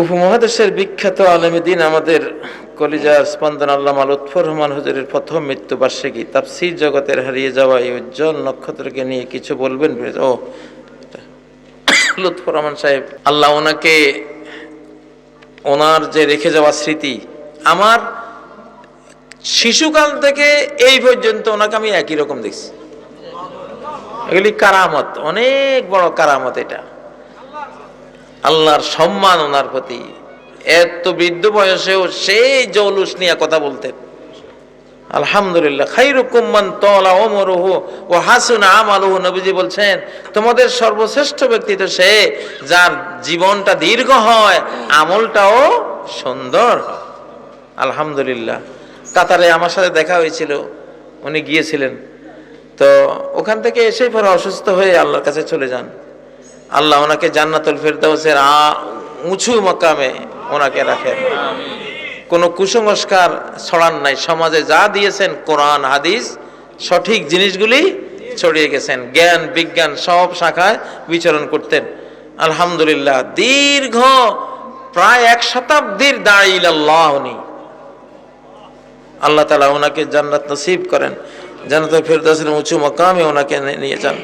উপমহাদেশের বিখ্যাত আলেমে দ্বীন আমাদের কলিজার স্পন্দন আল্লামা লুৎফর রহমান হুজুরের প্রথম মৃত্যুবার্ষিকী, তাফসীর জগতের হারিয়ে যাওয়া এই উজ্জ্বল নক্ষত্রকে নিয়ে কিছু বলবেন? ও লুৎফর রহমান সাহেব, আল্লাহ ওনাকে, ওনার যে রেখে যাওয়া স্মৃতি, আমার শিশুকাল থেকে এই পর্যন্ত ওনাকে আমি একই রকম দেখছি। এগুলি কারামত, অনেক বড় কারামত। এটা আল্লাহর সম্মান ওনার প্রতি। এত বৃদ্ধ বয়সেও সেই জৌলুস নিয়ে কথা বলতেন। আলহামদুলিল্লাহ, খায়রুকুম মান তালা উমরুহু ওয়া হাসুনা আমালুহু। নবীজি বলছেন, তোমাদের সর্বশ্রেষ্ঠ ব্যক্তি তো সে যার জীবনটা দীর্ঘ হয়, আমলটাও সুন্দর হয়। আলহামদুলিল্লাহ, কাতারে আমার সাথে দেখা হয়েছিল, উনি গিয়েছিলেন। তো ওখান থেকে এসে পরে অসুস্থ হয়ে আল্লাহর কাছে চলে যান। আল্লাহ ওনাকে জান্নাতুল ফেরদাউসের উঁচু মাকামে ওনাকে রাখেন। কোনো কুসংস্কার ছড়ান নাই, সমাজে যা দিয়েছেন কোরআন হাদিস সঠিক জিনিসগুলি ছড়িয়ে গেছেন। জ্ঞান বিজ্ঞান সব শাখায় বিচরণ করতেন। আলহামদুলিল্লাহ, দীর্ঘ প্রায় 1 শতাব্দীর দাঈ ইলাল্লাহ উনি। আল্লাহ তাআলা ওনাকে জান্নাত নসিব করেন, জান্নাতুল ফেরদাউসের উঁচু মাকামে ওনাকে নিয়ে যান।